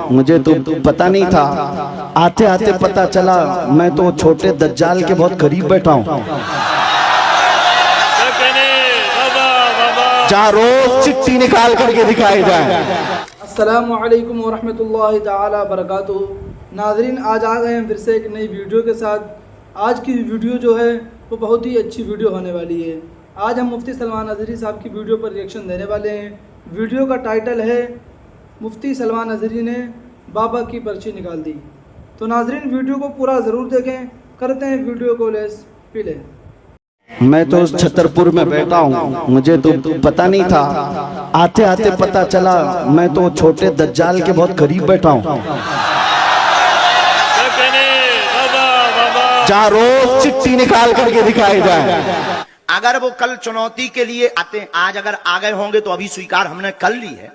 हूँ, मुझे तो पता नहीं था। आते आते पता चला मैं तो छोटे दज्जाल के बहुत करीब बैठा हूँ, जहाँ रोज चिट्ठी निकाल करके दिखाई जाए। अस्सलामु अलैकुम वरहमतुल्लाहि ताला बरकातुहू। नाज़रीन, आज आ गए हैं फिर से एक नई वीडियो के साथ। आज की वीडियो जो है वो बहुत ही अच्छी वीडियो होने वाली है। आज हम मुफ्ती सलमान अज़हरी साहब की वीडियो पर रिएक्शन देने वाले हैं। वीडियो का टाइटल है मुफ्ती सलमान अज़हरी ने बाबा की पर्ची निकाल दी। तो नाज़रीन, वीडियो को पूरा ज़रूर देखें। करते हैं वीडियो को लेट्स प्ले। मैं तो उस छतरपुर में बैठा हूँ, मुझे तो पता नहीं था। आते आते पता चला मैं तो छोटे दज्जाल के बहुत करीब बैठा हूँ, जहाँ रोज चिट्ठी निकाल करके दिखाई जाए। अगर वो कल चुनौती के लिए आते हैं, आज अगर आ गए होंगे तो अभी स्वीकार हमने कर ली है,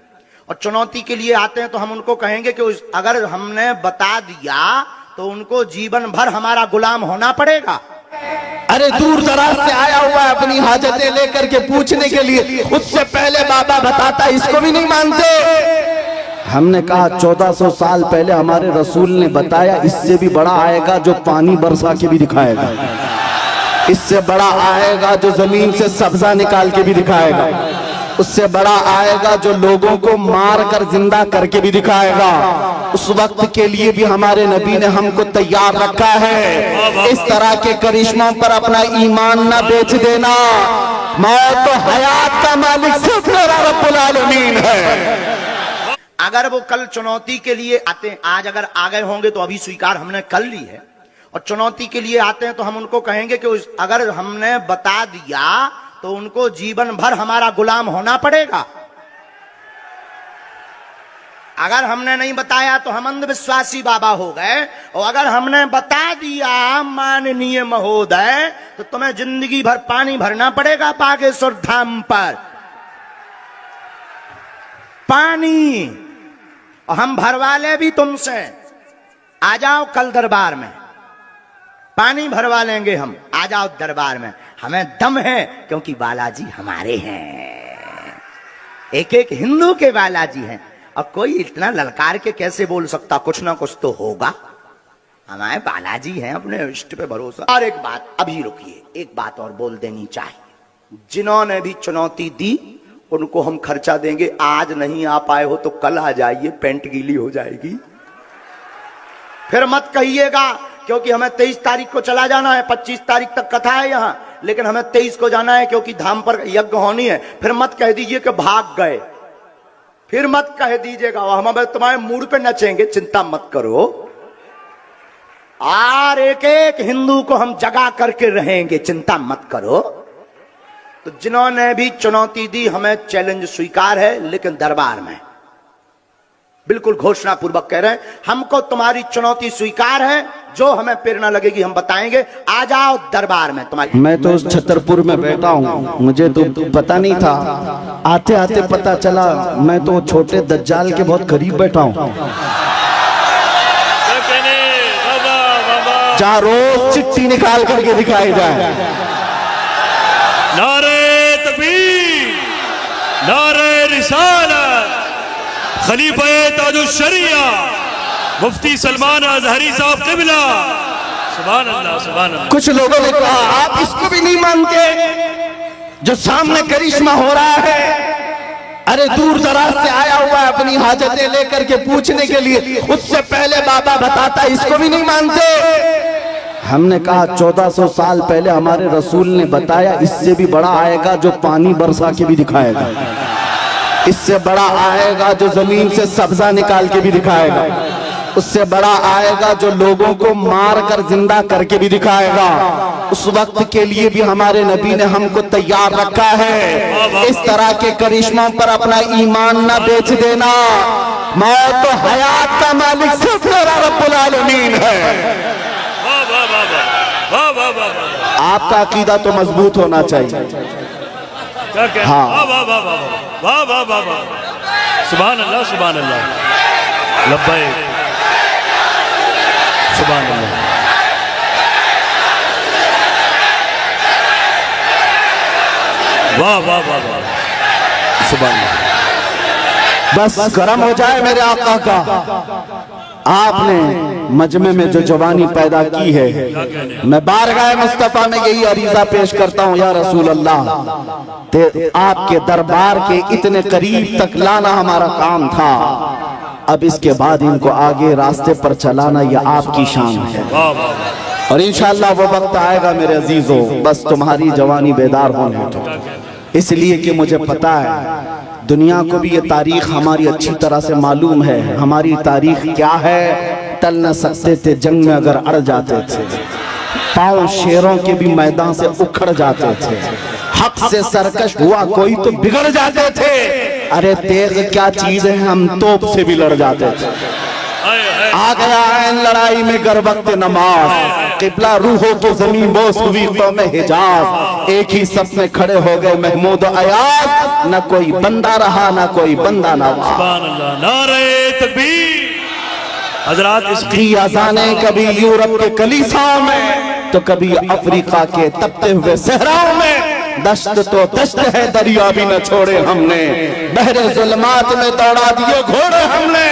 और चुनौती के लिए आते हैं तो हम उनको कहेंगे कि अगर हमने बता दिया तो उनको जीवन भर हमारा गुलाम होना पड़ेगा। अरे दूर दराज से आया हुआ है अपनी हाजतें लेकर के पूछने के लिए, उससे पहले बाबा बताता, इसको भी नहीं मानते। हमने कहा 1400 साल पहले हमारे रसूल ने बताया, इससे भी बड़ा आएगा जो पानी बरसा के भी दिखाएगा, इससे बड़ा आएगा जो जमीन से सब्जा निकाल के भी दिखाएगा, उससे बड़ा आएगा जो लोगों को मार कर जिंदा करके भी दिखाएगा। उस वक्त के लिए भी हमारे नबी ने हमको तैयार रखा है। इस तरह के करिश्मों पर अपना ईमान न बेच देना। मौत तो हयात का मालिक सिर्फ मेरा रब्बुल आलमीन है। अगर वो कल चुनौती के लिए आते हैं, आज अगर आ गए होंगे तो अभी स्वीकार हमने कर ली है, और चुनौती के लिए आते हैं तो हम उनको कहेंगे कि अगर हमने बता दिया तो उनको जीवन भर हमारा गुलाम होना पड़ेगा। अगर हमने नहीं बताया तो हम अंधविश्वासी बाबा हो गए, और अगर हमने बता दिया माननीय महोदय तो तुम्हें जिंदगी भर पानी भरना पड़ेगा बागेश्वर धाम पर, पानी, और हम भरवा ले भी तुमसे। आ जाओ कल दरबार में, पानी भरवा लेंगे हम, आ जाओ दरबार में। हमें दम है क्योंकि बालाजी हमारे हैं, एक एक हिंदू के बालाजी हैं। अब कोई इतना ललकार के कैसे बोल सकता, कुछ ना कुछ तो होगा। हमारे बालाजी हैं, अपने इष्ट पे भरोसा। और एक बात, अभी रुकिए, एक बात और बोल देनी चाहिए। जिन्होंने भी चुनौती दी उनको हम खर्चा देंगे। आज नहीं आ पाए हो तो कल आ जाइए, पेंट गीली हो जाएगी। फिर मत कहिएगा, क्योंकि हमें 23 तारीख को चला जाना है, 25 तारीख तक कथा है यहाँ, लेकिन हमें 23 को जाना है क्योंकि धाम पर यज्ञ होनी है। फिर मत कह दीजिए कि भाग गए, फिर मत कह दीजिएगा हम तुम्हारे मूड पे नचेंगे, चिंता मत करो। और एक एक हिंदू को हम जगा करके रहेंगे, चिंता मत करो। तो जिन्होंने भी चुनौती दी, हमें चैलेंज स्वीकार है, लेकिन दरबार में बिल्कुल घोषणा पूर्वक कह रहे हैं, हमको तुम्हारी चुनौती स्वीकार है, जो हमें प्रेरणा लगेगी हम बताएंगे। आ जाओ दरबार में तुम्हारी। मैं तो उस छतरपुर में बैठा हूँ, मुझे तो पता नहीं था। आते आते पता चला मैं तो छोटे दज्जाल के बहुत करीब बैठा हूँ, जहाँ रोज चिट्ठी निकाल करके दिखाई जाए। नारे तकबीर, नारे रिसालत, खलीफा ताजुश शरिया मुफ्ती सलमान अज़हरी साहब क़िबला। सुभान अल्लाह, सुभान अल्लाह। कुछ लोगों ने कहा आप इसको भी नहीं मानते जो सामने करिश्मा हो रहा है। अरे दूर दराज से आया हुआ है अपनी हाजतें लेकर के पूछने के लिए, उससे पहले बाबा बताता, इसको भी नहीं मानते। हमने कहा 1400 साल पहले हमारे रसूल ने बताया, इससे भी बड़ा आएगा जो पानी बरसा के भी दिखाएगा, इससे बड़ा आएगा जो जमीन से सब्जा निकाल के भी दिखाएगा, उससे बड़ा आएगा जो लोगों को मार कर जिंदा करके भी दिखाएगा। उस वक्त के लिए भी हमारे नबी ने हमको तैयार रखा है। इस तरह के करिश्मों पर अपना ईमान न बेच देना। मौत तो हयात का मालिक सिर्फ मेरा रब्बुल आलमीन है। आपका अकीदा तो मजबूत होना चाहिए। हाँ, वाह वाह वाह वाह, सुभान अल्लाह, सुभान अल्लाह, लब्बैक, सुभान अल्लाह। वाह वाह वाह वाह, सुभान अल्लाह। बस गर्म हो जाए मेरे आका का। आपने मजमे में जो जवानी पैदा की है, मैं बारगाह मुस्तफा में यही अरीजा पेश करता हूँ, या रसूल अल्लाह, ते आपके दरबार के इतने करीब तक लाना हमारा काम था। अब इसके बाद इनको आगे रास्ते पर चलाना यह आपकी शान है, और इंशाअल्लाह वो वक्त आएगा मेरे अजीजों, बस तुम्हारी जवानी बेदार होने दो। इसलिए कि मुझे पता है दुनिया को भी ये तारीख हमारी अच्छी तरह से मालूम है। हमारी तारीख क्या है? टल न सकते थे जंग में अगर अड़ जाते थे, पांव शेरों के भी मैदान से उखड़ जाते थे, हक से सरकश हुआ कोई तो बिगड़ जाते थे। अरे तेग क्या चीज है, हम तोप से भी लड़ जाते थे। आ गया ऐन लड़ाई में गर वक्त नमाज, किबला रूहों की जमीन बोस हुई कौम हिजाज। एक ही सफ में खड़े हो गए महमूद अयाज, न कोई बंदा रहा न कोई बंदा नवाज। सुभान अल्लाह, नारे तकबीर। हजरात इसकी अजाने कभी यूरोप के कलीसाओं में, तो कभी अफ्रीका के तपते हुए सहराओं में। दश्त तो दश्त है, दरिया भी न छोड़े हमने, बहरे जुल्मात में दौड़ा दिए घोड़े हमने।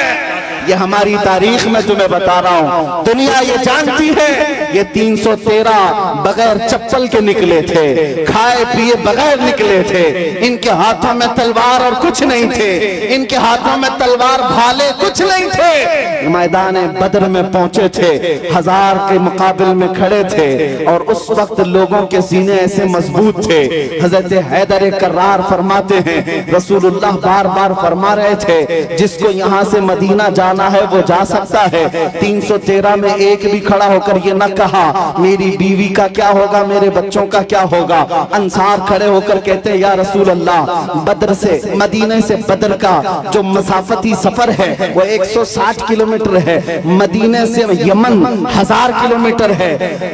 ये हमारी तारीख में तुम्हें बता रहा हूँ, दुनिया ये जानती है ये 313 बगैर चप्पल के निकले थे, खाए पिए बगैर निकले थे। इनके हाथों में तलवार और कुछ नहीं थे, इनके हाथों में तलवार भाले कुछ नहीं थे। मैदान बदर में पहुंचे थे, 1000 के मुकाबिल में खड़े थे, और उस वक्त लोगों के सीने ऐसे मजबूत थे। हजरत हैदर कर्रार फरमाते हैं, रसूलुल्लाह बार बार फरमा रहे थे, जिसको यहाँ से मदीना जाना है वो जा सकता है। 313 में एक भी खड़ा होकर ये न कहा मेरी बीवी का क्या होगा, मेरे बच्चों का क्या होगा। अंसार खड़े होकर कहते हैं, या रसूल अल्लाह, बदर से मदीने से बदर का जो मसाफती सफर है वो 160 किलोमीटर है, मदीने से यमन 1000 किलोमीटर है।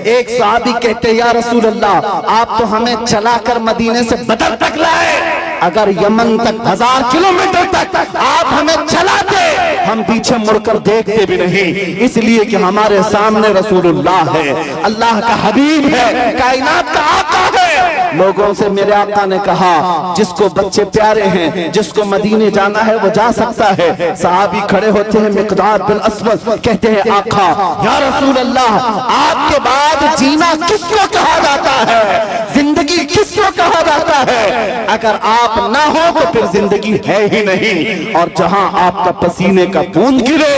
एक सहाबी कहते हैं, या रसूल अल्लाह, आप तो हमें चलाकर मदीने से बदर तक लाए, अगर यमन तक 1000 किलोमीटर तक आप हमें चलाते, हम पीछे मुड़कर देखते भी नहीं, इसलिए कि हमारे सामने रसूलुल्लाह है, अल्लाह का हबीब है, कायनात का आका है। लोगों से मेरे आका ने कहा, जिसको बच्चे प्यारे हैं, जिसको मदीने जाना है वो जा सकता है। सहाबी खड़े होते हैं, मिकदाद बिन अस्वद कहते हैं, आका या रसूल अल्लाह, आपके बाद जीना किसको कहा जाता है, जिंदगी किसको कहा जाता है? अगर आप ना हो तो फिर जिंदगी है ही नहीं। और जहां आपका पसीने का बूंद गिरे,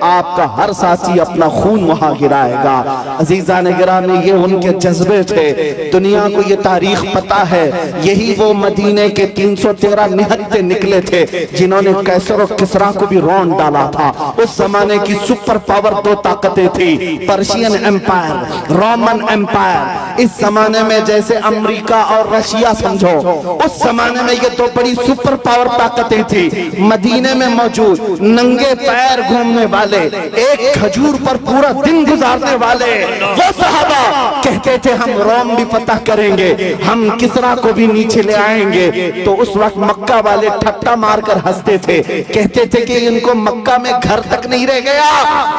आपका हर साथी अपना खून वहां गिराएगा। अजीजा ने गिराने, ये उनके जज्बे थे। दुनिया को ये तारीख पता है, यही वो मदीने के 313 निहत्ते निकले थे जिन्होंने कैसर और किसरा को भी रौंद डाला था। उस जमाने की सुपर पावर 2 ताकतें थी, पर्शियन एम्पायर, रोमन एम्पायर। इस जमाने में जैसे अमेरिका और रशिया समझो, उस जमाने में ये 2 बड़ी सुपर पावर ताकतें थी। मदीने में मौजूद नंगे पैर घूमने वाले, एक खजूर पर पूरा दिन गुजारने वाले वो सहाबा कहते थे, हम रोम भी फतह करेंगे, हम किसरा को भी नीचे ले आएंगे। तो उस वक्त मक्का वाले ठट्टा मारकर हंसते थे, कहते थे कि इनको मक्का में घर तक नहीं रह गया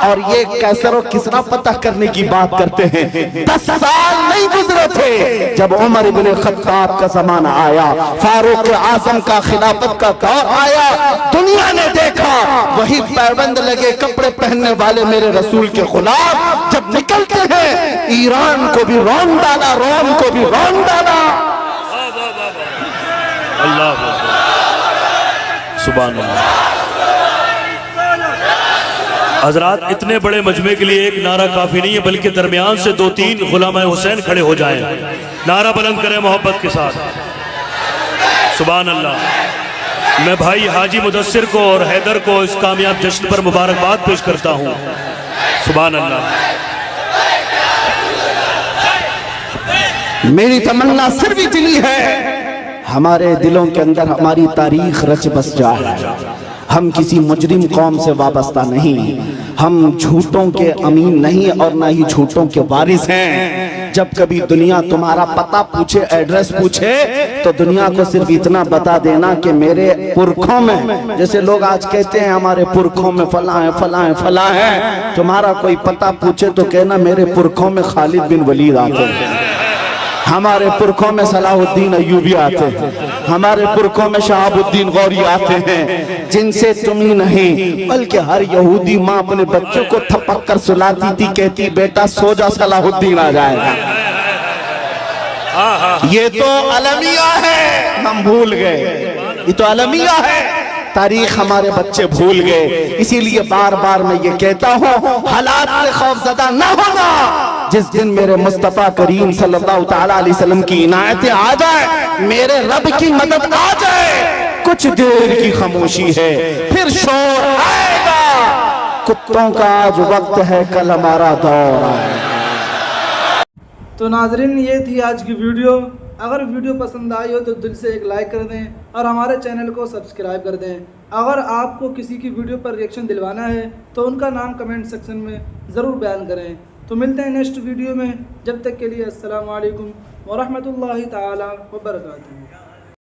और ये कैसर और किसरा फतह करने की बात करते हैं। 10 साल नहीं गुजरे थे जब उमर इब्ने खत्ताब का जमाना आया, फारूक आजम का खिलाफत का दौर आया। दुनिया ने देखा वही पैबंद लगे कपड़े पहनने वाले मेरे रसूल के खिलाफ जब निकलते हैं, ईरान को भी रौंद डाला, रोम को भी रौंद डाला। अल्लाह सुभान अल्लाह। हजरात, इतने बड़े मजमे के लिए एक नारा काफी नहीं है, बल्कि दरमियान से 2-3 गुलाम हुसैन खड़े हो जाएं, नारा बुलंद करें मोहब्बत के साथ। सुभान अल्लाह। मैं भाई हाजी मुदस्सिर को और हैदर को इस कामयाब जश्न पर मुबारकबाद पेश करता हूँ। सुभान अल्लाह। मेरी तमन्ना सिर्फ इतनी है, हमारे दिलों के अंदर हमारी तारीख रच बस जाए। हम किसी मुजरिम कौम से वाबस्ता नहीं, हम झूठों के अमीन नहीं और ना ही झूठों के वारिस हैं। जब कभी दुनिया तुम्हारा पता पूछे, एड्रेस पूछे, तो दुनिया को सिर्फ इतना बता देना कि मेरे पुरखों में, जैसे लोग आज कहते हैं हमारे पुरखों में फला है फला है फला है, तुम्हारा कोई पता पूछे तो कहना मेरे पुरखों में खालिद बिन वलीद आते हैं। हमारे पुरखों में सलाहुद्दीन अय्यूबी आते हैं, हमारे पुरखों में शहाबुद्दीन गौरी आते हैं, जिनसे तुम ही नहीं बल्कि हर यहूदी माँ अपने बच्चों को थपक कर सुलाती थी, कहती बेटा सो जा सलाहुद्दीन आ जाएगा। ये तो अलमिया है, हम भूल गए, ये तो अलमिया है, तारीख हमारे बच्चे भूल गए। इसीलिए बार बार मैं ये कहता हूँ, हालात से खौफजदा ना होना। जिस दिन मेरे मुस्तफा करीम सल्लल्लाहु तआला अलैहि वसल्लम की इनायतें आ जाए, मेरे रब की मदद आ जाए, कुछ देर की खामोशी है, फिर शोर आएगा। कुत्तों का आज वक्त है, कल हमारा दौर आएगा। तो नाजरीन, ये थी आज की वीडियो। अगर वीडियो पसंद आई हो तो दिल से एक लाइक कर दें और हमारे चैनल को सब्सक्राइब कर दें। अगर आपको किसी की वीडियो पर रिएक्शन दिलवाना है तो उनका नाम कमेंट सेक्शन में ज़रूर बयान करें। तो मिलते हैं नेक्स्ट वीडियो में, जब तक के लिए अस्सलाम वालेकुम व रहमतुल्लाहि ताला व बरकातुहू।